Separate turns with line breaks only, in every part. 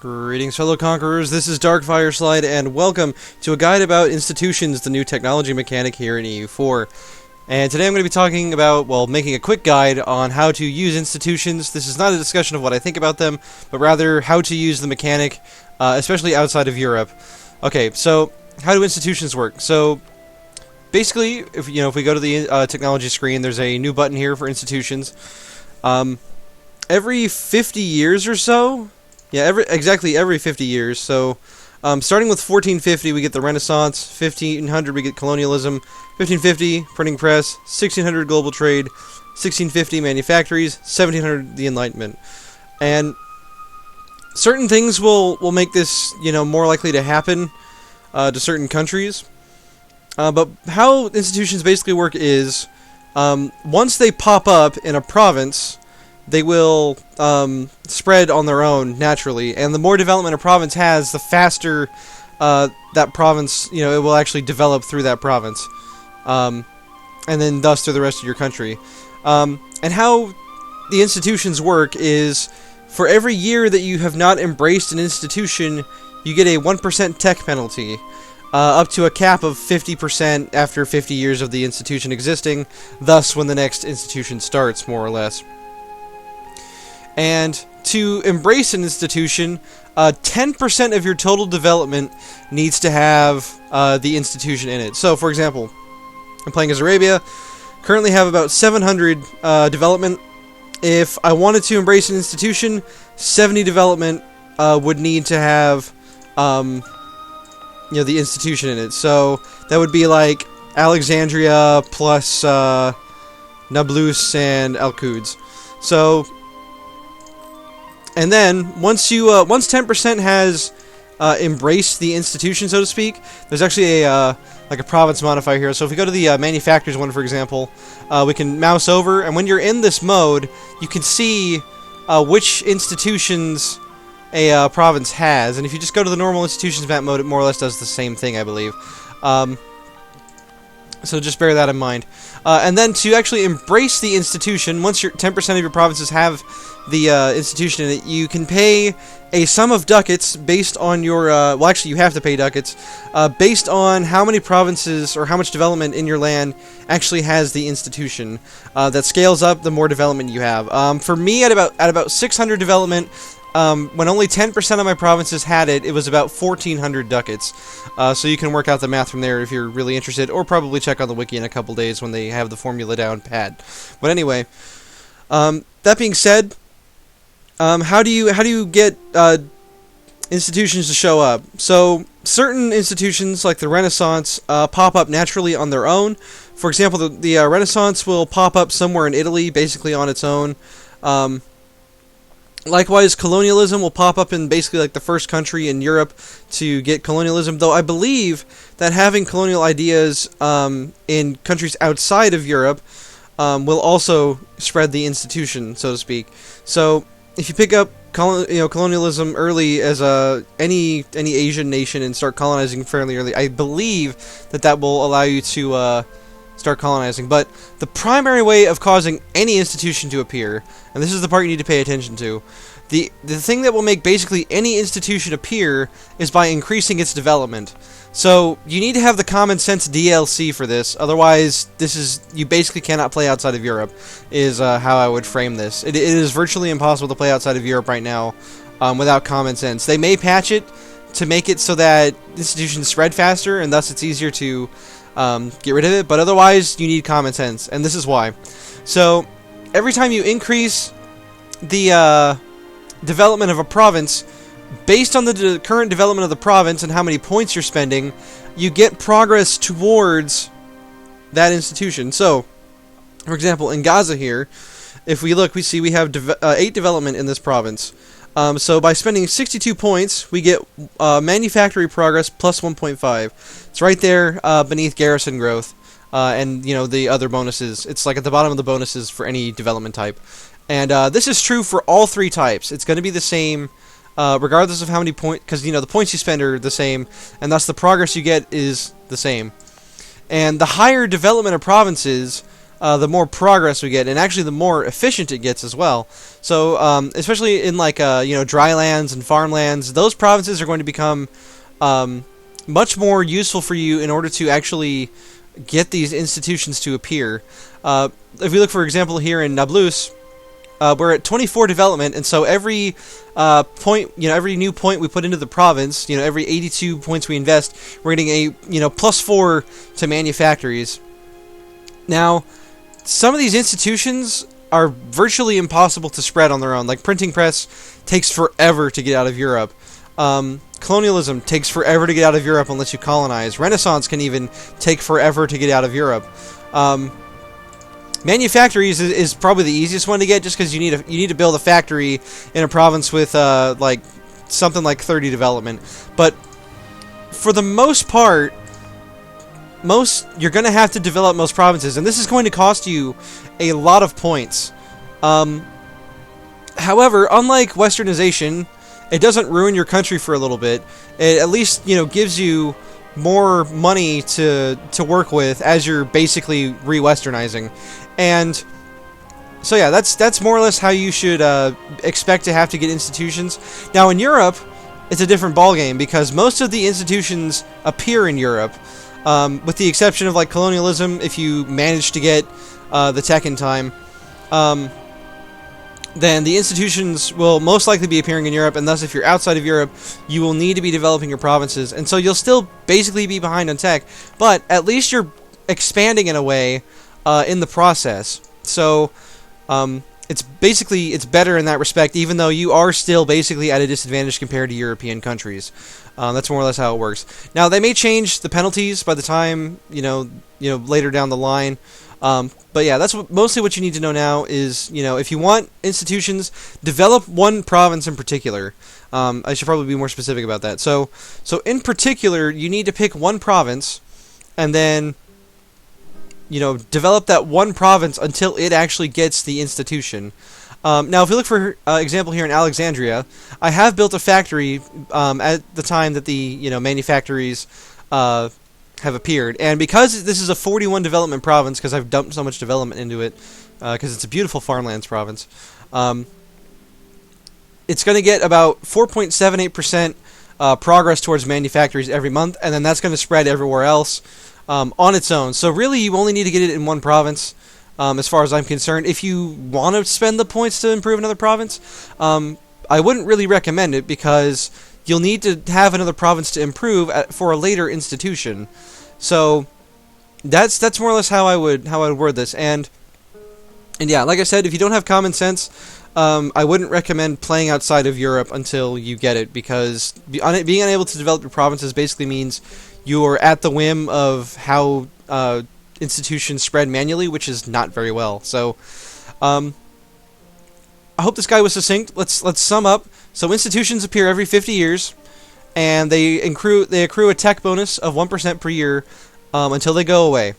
Greetings, fellow conquerors. This is darkfireslide, and welcome to a guide about institutions, the new technology mechanic here in EU4. And today I'm going to be talking about, well, making a quick guide on how to use institutions. This is not a discussion of what I think about them, but rather how to use the mechanic, especially outside of Europe. Okay, so how do institutions work? So basically, if we go to the technology screen, there's a new button here for institutions. Every 50 years or so. Yeah, every 50 years. So, starting with 1450, we get the Renaissance. 1500, we get colonialism. 1550, printing press. 1600, global trade. 1650, manufactories. 1700, the Enlightenment. And certain things will make this, more likely to happen to certain countries. But how institutions basically work is, once they pop up in a province, they will spread on their own naturally, and the more development a province has, the faster that province, it will actually develop through that province, and then thus through the rest of your country. And how the institutions work is, for every year that you have not embraced an institution, you get a 1% tech penalty, up to a cap of 50% after 50 years of the institution existing, thus when the next institution starts, more or less. And to embrace an institution, 10% of your total development needs to have the institution in it. So, for example, I'm playing as Arabia, currently have about 700 development. If I wanted to embrace an institution, 70 development would need to have the institution in it. So that would be like Alexandria plus Nablus and Al-Quds. So, and then once 10% has embraced the institution, so to speak, there's actually a province modifier here. So if we go to the manufacturers one, for example, we can mouse over, and when you're in this mode, you can see which institutions a province has. And if you just go to the normal institutions map mode, it more or less does the same thing, I believe. So just bear that in mind. And then to actually embrace the institution, once 10% of your provinces have the institution in it, you can pay a sum of ducats based on your... well, actually, you have to pay ducats based on how many provinces or how much development in your land actually has the institution. That scales up the more development you have. For me, at about 600 development, when only 10% of my provinces had it, it was about 1,400 ducats. So you can work out the math from there if you're really interested, or probably check on the wiki in a couple days when they have the formula down pat. But anyway, that being said, how do you get institutions to show up? So certain institutions, like the Renaissance, pop up naturally on their own. For example, the Renaissance will pop up somewhere in Italy, basically on its own. Likewise, colonialism will pop up in basically like the first country in Europe to get colonialism, though I believe that having colonial ideas in countries outside of Europe will also spread the institution, so to speak. So if you pick up colonialism early as any Asian nation and start colonizing fairly early, I believe that will allow you to start colonizing. But the primary way of causing any institution to appear, and this is the part you need to pay attention to, the thing that will make basically any institution appear is by increasing its development. So you need to have the common sense DLC for this, otherwise you basically cannot play outside of Europe, is how I would frame this. It is virtually impossible to play outside of Europe right now without common sense. They may patch it to make it so that institutions spread faster, and thus it's easier to get rid of it, but otherwise you need common sense, and this is why. So every time you increase the development of a province, based on the current development of the province and how many points you're spending, you get progress towards that institution. So, for example, in Gaza here, if we look, we see we have 8 development in this province. So by spending 62 points, we get manufactory progress plus 1.5. It's right there beneath garrison growth and the other bonuses. It's like at the bottom of the bonuses for any development type. And this is true for all 3 types. It's going to be the same regardless of how many points, because the points you spend are the same, and thus the progress you get is the same. And the higher development of provinces, the more progress we get, and actually the more efficient it gets as well. So, especially in like dry lands and farmlands, those provinces are going to become much more useful for you in order to actually get these institutions to appear. If we look, for example, here in Nablus, we're at 24 development, and so every point, every new point we put into the province, every 82 points we invest, we're getting a +4 to manufactories. Now, some of these institutions are virtually impossible to spread on their own. Like printing press takes forever to get out of Europe. Colonialism takes forever to get out of Europe unless you colonize. Renaissance can even take forever to get out of Europe. Manufactories is probably the easiest one to get, just because you need to build a factory in a province with like something like 30 development. But for the most part, you're going to have to develop most provinces, and this is going to cost you a lot of points. However, unlike westernization, it doesn't ruin your country for a little bit. It at least gives you more money to work with as you're basically re-westernizing. And so yeah, that's more or less how you should expect to have to get institutions. Now in Europe, it's a different ballgame, because most of the institutions appear in Europe, with the exception of like colonialism. If you manage to get the tech in time, then the institutions will most likely be appearing in Europe, and thus if you're outside of Europe, you will need to be developing your provinces, and so you'll still basically be behind on tech, but at least you're expanding in a way in the process. So it's better in that respect, even though you are still basically at a disadvantage compared to European countries. That's more or less how it works. Now, they may change the penalties by the time later down the line. But yeah, that's mostly what you need to know now is, if you want institutions, develop one province in particular. I should probably be more specific about that. So in particular, you need to pick one province, and then, develop that one province until it actually gets the institution. Now, if we look for example here in Alexandria, I have built a factory at the time that the manufactories have appeared, and because this is a 41 development province, because I've dumped so much development into it, because it's a beautiful farmlands province, it's going to get about 4.78% progress towards manufactories every month, and then that's going to spread everywhere else on its own. So really, you only need to get it in one province, as far as I'm concerned. If you want to spend the points to improve another province, I wouldn't really recommend it, because you'll need to have another province to improve for a later institution. So that's more or less how I would word this. And yeah, like I said, if you don't have common sense, I wouldn't recommend playing outside of Europe until you get it, because being unable to develop your provinces basically means you're at the whim of how institutions spread manually, which is not very well. So I hope this guy was succinct. Let's sum up. So institutions appear every 50 years, and they accrue a tech bonus of 1% per year until they go away.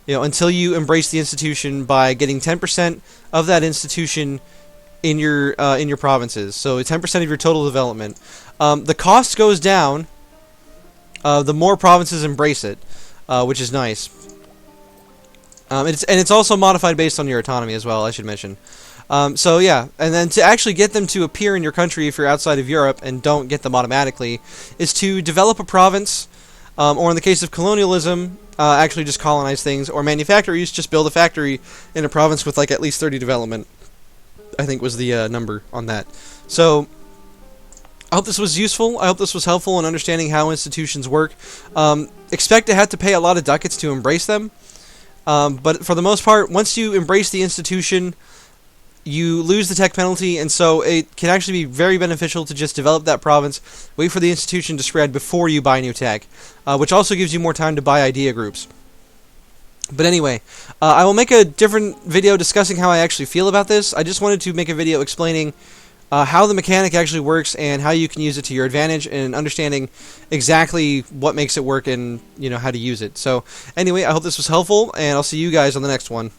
Until you embrace the institution by getting 10% of that institution in your provinces. So 10% of your total development. The cost goes down the more provinces embrace it, which is nice. It's also modified based on your autonomy as well, I should mention. So yeah, and then to actually get them to appear in your country if you're outside of Europe and don't get them automatically, is to develop a province, or in the case of colonialism, actually just colonize things, or manufactories, just build a factory in a province with like at least 30 development, I think was the number on that. So I hope this was useful. I hope this was helpful in understanding how institutions work. Expect to have to pay a lot of ducats to embrace them, but for the most part, once you embrace the institution, you lose the tech penalty, and so it can actually be very beneficial to just develop that province, wait for the institution to spread before you buy new tech, which also gives you more time to buy idea groups. But anyway, I will make a different video discussing how I actually feel about this. I just wanted to make a video explaining how the mechanic actually works and how you can use it to your advantage, and understanding exactly what makes it work and how to use it. So anyway, I hope this was helpful, and I'll see you guys on the next one.